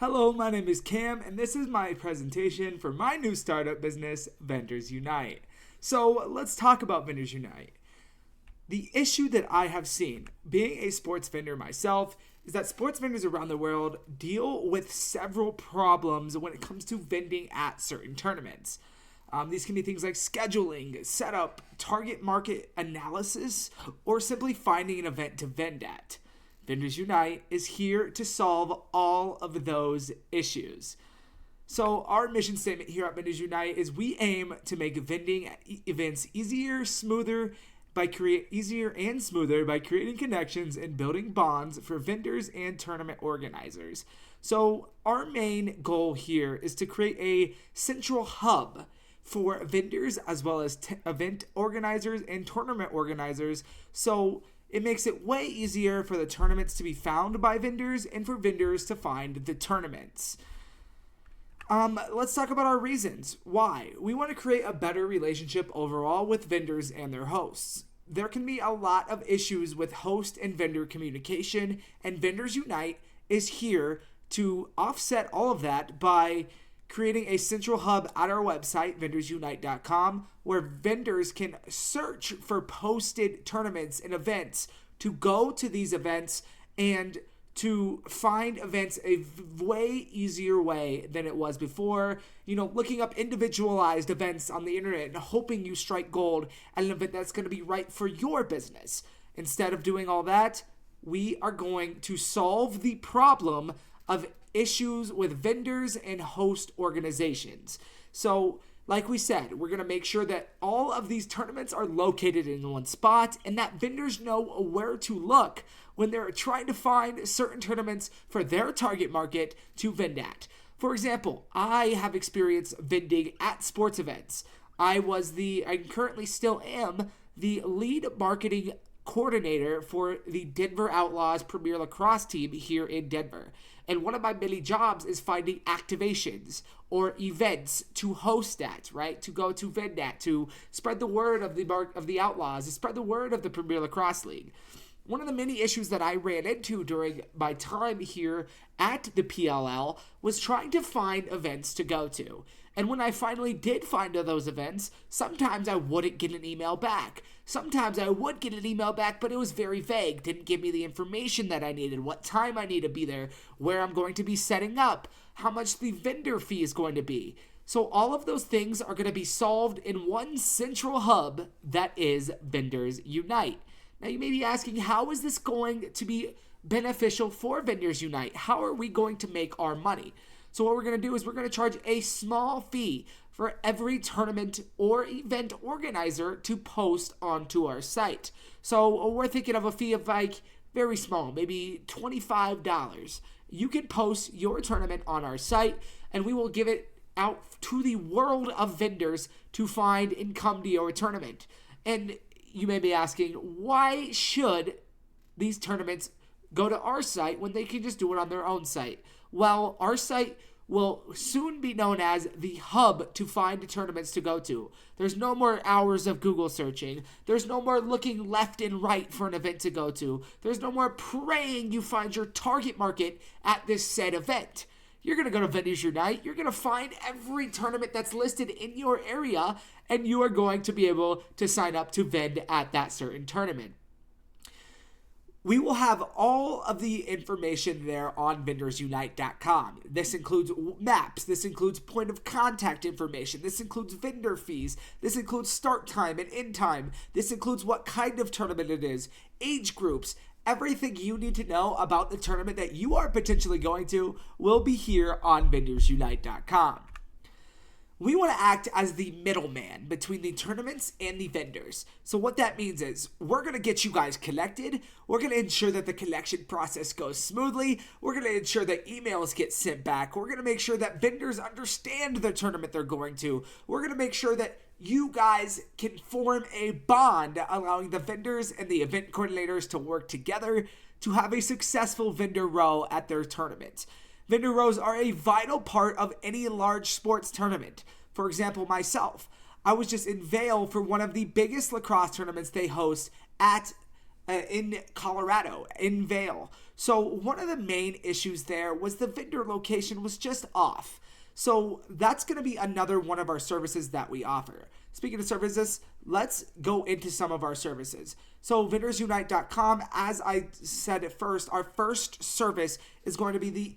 Hello, my name is Cam, and this is my presentation for my new startup business, Vendors Unite. So let's talk about Vendors Unite. The issue that I have seen, being a sports vendor myself, is that sports vendors around the world deal with several problems when it comes to vending at certain tournaments. These can be things like scheduling, setup, target market analysis, or simply finding an event to vend at. Vendors Unite is here to solve all of those issues. So our mission statement here at Vendors Unite is we aim to make vending events easier and smoother by creating connections and building bonds for vendors and tournament organizers. So our main goal here is to create a central hub for vendors as well as event organizers and tournament organizers, so it makes it way easier for the tournaments to be found by vendors and for vendors to find the tournaments. Let's talk about our reasons. Why? We want to create a better relationship overall with vendors and their hosts. There can be a lot of issues with host and vendor communication, and Vendors Unite is here to offset all of that by creating a central hub at our website, vendorsunite.com, where vendors can search for posted tournaments and events to go to these events and to find events a way easier way than it was before. Looking up individualized events on the internet and hoping you strike gold at an event that's going to be right for your business. Instead of doing all that, we are going to solve the problem of issues with vendors and host organizations. So, like we said, we're going to make sure that all of these tournaments are located in one spot and that vendors know where to look when they're trying to find certain tournaments for their target market to vend at. For example, I have experience vending at sports events. I currently still am the lead marketing coordinator for the Denver Outlaws Premier Lacrosse team here in Denver. And one of my many jobs is finding activations or events to host at, right? To go to vend at, to spread the word of the Outlaws, to spread the word of the Premier Lacrosse League. One of the many issues that I ran into during my time here at the PLL was trying to find events to go to. And when I finally did find those events, sometimes I wouldn't get an email back. Sometimes I would get an email back, but it was very vague. Didn't give me the information that I needed, what time I need to be there, where I'm going to be setting up, how much the vendor fee is going to be. So all of those things are going to be solved in one central hub that is Vendors Unite. Now you may be asking, how is this going to be beneficial for Vendors Unite? How are we going to make our money? So what we're going to do is we're going to charge a small fee for every tournament or event organizer to post onto our site. So we're thinking of a fee of very small, maybe $25. You can post your tournament on our site and we will give it out to the world of vendors to find and come to your tournament. And you may be asking, why should these tournaments go to our site when they can just do it on their own site? Well, our site will soon be known as the hub to find tournaments to go to. There's no more hours of Google searching. There's no more looking left and right for an event to go to. There's no more praying you find your target market at this said event. You're going to go to Vendors Unite. You're going to find every tournament that's listed in your area, and you are going to be able to sign up to vend at that certain tournament. We will have all of the information there on vendorsunite.com. This includes maps. This includes point of contact information. This includes vendor fees. This includes start time and end time. This includes what kind of tournament it is, age groups. Everything you need to know about the tournament that you are potentially going to will be here on vendorsunite.com. We want to act as the middleman between the tournaments and the vendors. So what that means is we're going to get you guys connected. We're going to ensure that the connection process goes smoothly. We're going to ensure that emails get sent back. We're going to make sure that vendors understand the tournament they're going to. We're going to make sure that you guys can form a bond, allowing the vendors and the event coordinators to work together to have a successful vendor row at their tournament. Vendor rows are a vital part of any large sports tournament. For example, myself, I was just in Vail for one of the biggest lacrosse tournaments they host at in Colorado, in Vail. So one of the main issues there was the vendor location was just off. So that's going to be another one of our services that we offer. Speaking of services, let's go into some of our services. So vendersunite.com, as I said at first, our first service is going to be the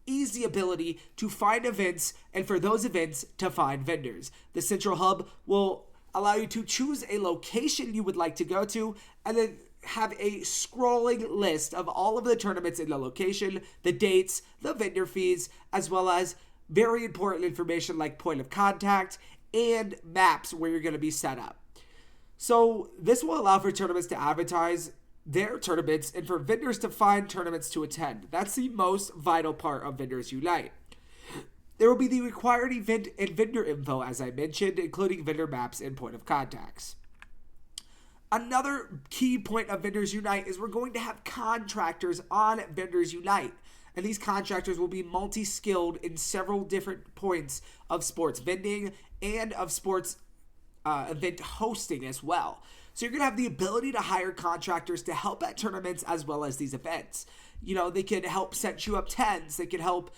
easy ability to find events and for those events to find vendors. The Central Hub will allow you to choose a location you would like to go to and then have a scrolling list of all of the tournaments in the location, the dates, the vendor fees, as well as very important information like point of contact and maps where you're going to be set up. So this will allow for tournaments to advertise their tournaments and for vendors to find tournaments to attend. That's the most vital part of Vendors Unite. There will be the required event and vendor info, as I mentioned, including vendor maps and point of contacts. Another key point of Vendors Unite is we're going to have contractors on Vendors Unite. And these contractors will be multi-skilled in several different points of sports vending and of sports event hosting as well. So you're going to have the ability to hire contractors to help at tournaments as well as these events. You know, they can help set you up tents. They can help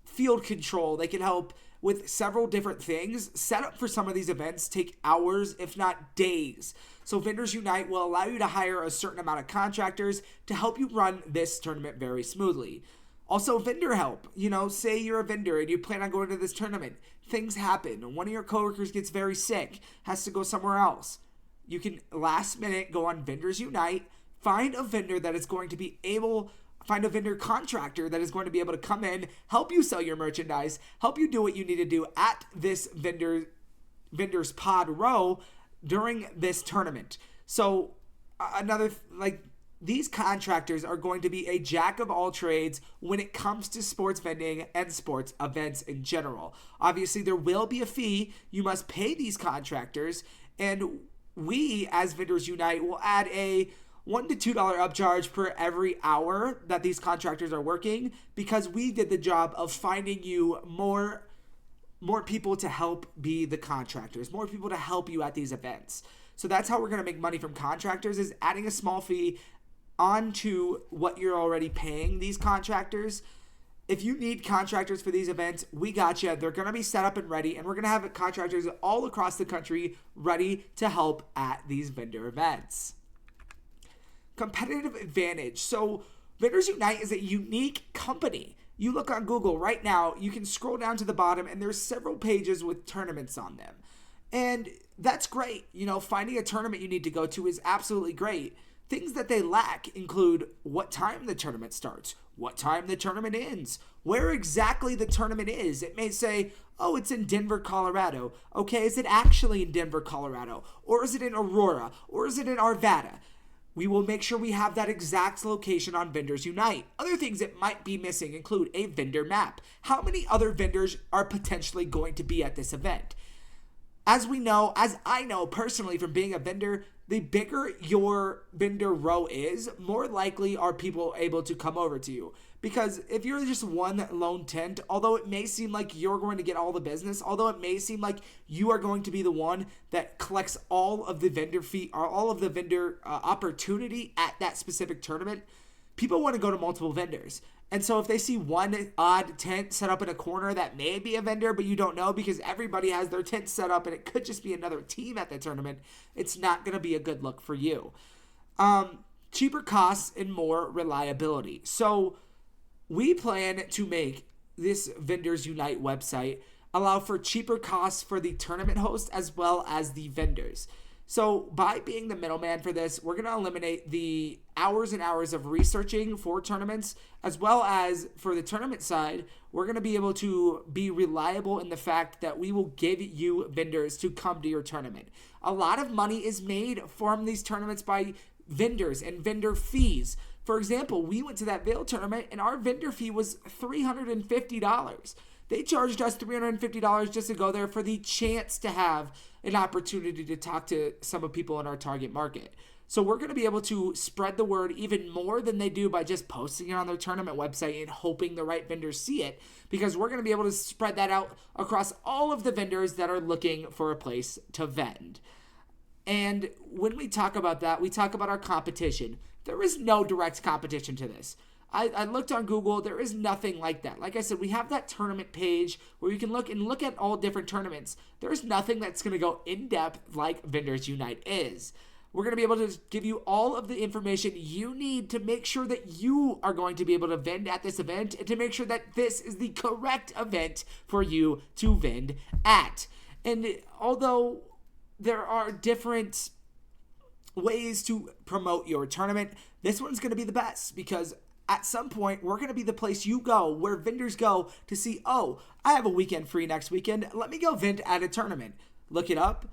field control. They can help with several different things. Set up for some of these events take hours, if not days. So Vendors Unite will allow you to hire a certain amount of contractors to help you run this tournament very smoothly. Also, vendor help. You know, say you're a vendor and you plan on going to this tournament. Things happen. One of your coworkers gets very sick, has to go somewhere else. You can last minute go on Vendors Unite, find a vendor that is going to be able, find a vendor contractor that is going to be able to come in, help you sell your merchandise, help you do what you need to do at this vendor's pod row during this tournament. So these contractors are going to be a jack of all trades when it comes to sports vending and sports events in general. Obviously, there will be a fee. You must pay these contractors, and we, as Vendors Unite, will add a $1 to $2 upcharge per every hour that these contractors are working, because we did the job of finding you more people to help be the contractors, more people to help you at these events. So that's how we're going to make money from contractors, is adding a small fee onto what you're already paying these contractors. If you need contractors for these events, we got you. They're going to be set up and ready, and we're going to have contractors all across the country ready to help at these vendor events. Competitive advantage. So Vendors Unite is a unique company. You look on Google right now, you can scroll down to the bottom, and there's several pages with tournaments on them. And that's great. You know, finding a tournament you need to go to is absolutely great. Things that they lack include what time the tournament starts, what time the tournament ends, where exactly the tournament is. It may say, oh, it's in Denver, Colorado. Okay, is it actually in Denver, Colorado? Or is it in Aurora? Or is it in Arvada? We will make sure we have that exact location on Vendors Unite. Other things that might be missing include a vendor map. How many other vendors are potentially going to be at this event? As we know, as I know personally from being a vendor, the bigger your vendor row is, more likely are people able to come over to you. Because if you're just one lone tent, although it may seem like you're going to get all the business, although it may seem like you are going to be the one that collects all of the vendor fee or all of the vendor opportunity at that specific tournament, people want to go to multiple vendors. And so if they see one odd tent set up in a corner that may be a vendor, but you don't know because everybody has their tent set up and it could just be another team at the tournament, it's not going to be a good look for you. Cheaper costs and more reliability. So we plan to make this Vendors Unite website allow for cheaper costs for the tournament host as well as the vendors. So by being the middleman for this, we're going to eliminate the hours and hours of researching for tournaments, as well as for the tournament side, we're going to be able to be reliable in the fact that we will give you vendors to come to your tournament. A lot of money is made from these tournaments by vendors and vendor fees. For example, we went to that Vail tournament and our vendor fee was $350. They charged us $350 just to go there for the chance to have an opportunity to talk to some of people in our target market. So we're going to be able to spread the word even more than they do by just posting it on their tournament website and hoping the right vendors see it, because we're going to be able to spread that out across all of the vendors that are looking for a place to vend. And when we talk about that, we talk about our competition. There is no direct competition to this. I looked on Google. There is nothing like that. Like I said, we have that tournament page where you can look at all different tournaments. There's nothing that's going to go in depth like Vendors Unite is. We're going to be able to give you all of the information you need to make sure that you are going to be able to vend at this event and to make sure that this is the correct event for you to vend at. And although there are different ways to promote your tournament, this one's going to be the best because at some point, we're going to be the place you go where vendors go to see, oh, I have a weekend free next weekend. Let me go vend at a tournament. Look up,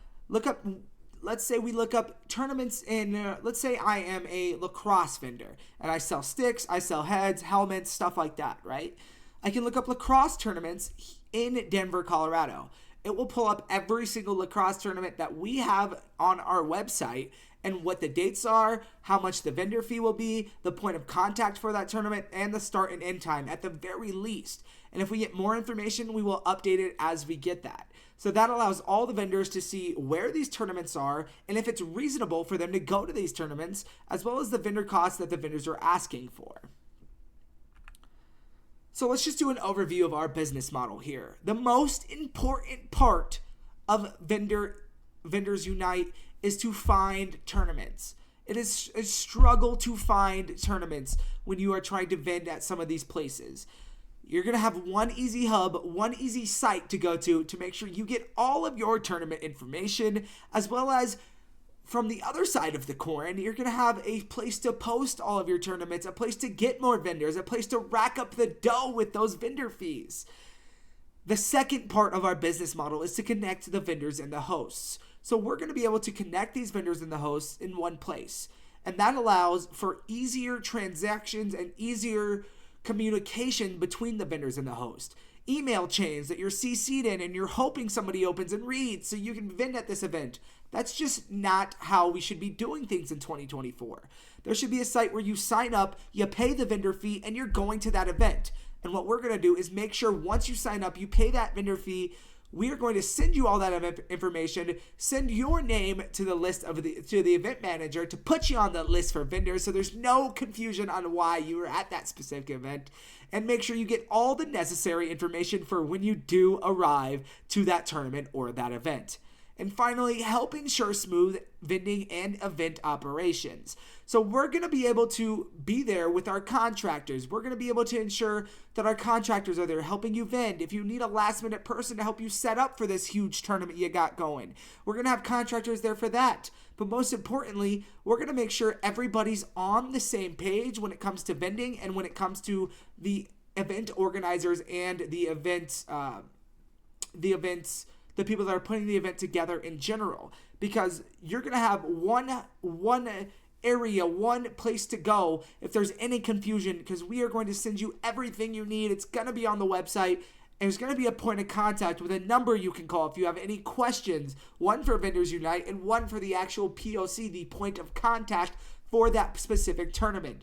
let's say we look up tournaments in, let's say I am a lacrosse vendor and I sell sticks, I sell heads, helmets, stuff like that, right? I can look up lacrosse tournaments in Denver, Colorado. It will pull up every single lacrosse tournament that we have on our website and what the dates are, how much the vendor fee will be, the point of contact for that tournament, and the start and end time at the very least. And if we get more information, we will update it as we get that. So that allows all the vendors to see where these tournaments are and if it's reasonable for them to go to these tournaments, as well as the vendor costs that the vendors are asking for. So let's just do an overview of our business model here. The most important part of Vendors Unite is to find tournaments. It is a struggle to find tournaments when you are trying to vend at some of these places. You're going to have one easy hub, one easy site to go to make sure you get all of your tournament information, as well as from the other side of the coin, you're going to have a place to post all of your tournaments, a place to get more vendors, a place to rack up the dough with those vendor fees. The second part of our business model is to connect the vendors and the hosts. So we're going to be able to connect these vendors and the hosts in one place. And that allows for easier transactions and easier communication between the vendors and the host. Email chains that you're CC'd in and you're hoping somebody opens and reads so you can vend at this event. That's just not how we should be doing things in 2024. There should be a site where you sign up, you pay the vendor fee, and you're going to that event. And what we're going to do is make sure once you sign up, you pay that vendor fee. We are going to send you all that information, send your name to the list of to the event manager to put you on the list for vendors so there's no confusion on why you were at that specific event, and make sure you get all the necessary information for when you do arrive to that tournament or that event. And finally, help ensure smooth vending and event operations. So we're going to be able to be there with our contractors. We're going to be able to ensure that our contractors are there helping you vend. If you need a last minute person to help you set up for this huge tournament you got going, we're going to have contractors there for that. But most importantly, we're going to make sure everybody's on the same page when it comes to vending and when it comes to the event organizers and the people that are putting the event together in general, because you're going to have one area, one place to go if there's any confusion, because we are going to send you everything you need. It's going to be on the website, and there's going to be a point of contact with a number you can call if you have any questions, one for Vendors Unite and one for the actual POC, the point of contact for that specific tournament.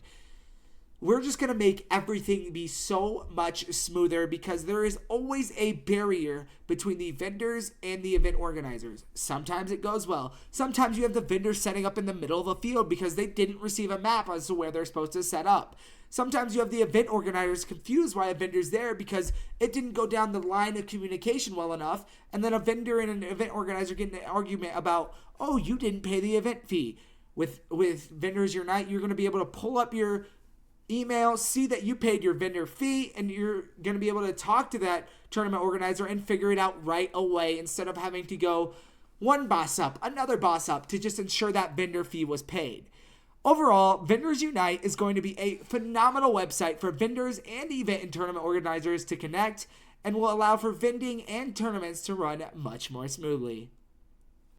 We're just going to make everything be so much smoother because there is always a barrier between the vendors and the event organizers. Sometimes it goes well. Sometimes you have the vendors setting up in the middle of a field because they didn't receive a map as to where they're supposed to set up. Sometimes you have the event organizers confused why a vendor's there because it didn't go down the line of communication well enough, and then a vendor and an event organizer get in an argument about, oh, you didn't pay the event fee. With Vendors Unite, you're going to be able to pull up your email, see that you paid your vendor fee, and you're going to be able to talk to that tournament organizer and figure it out right away instead of having to go one boss up, another boss up to just ensure that vendor fee was paid. Overall, Vendors Unite is going to be a phenomenal website for vendors and event and tournament organizers to connect and will allow for vending and tournaments to run much more smoothly.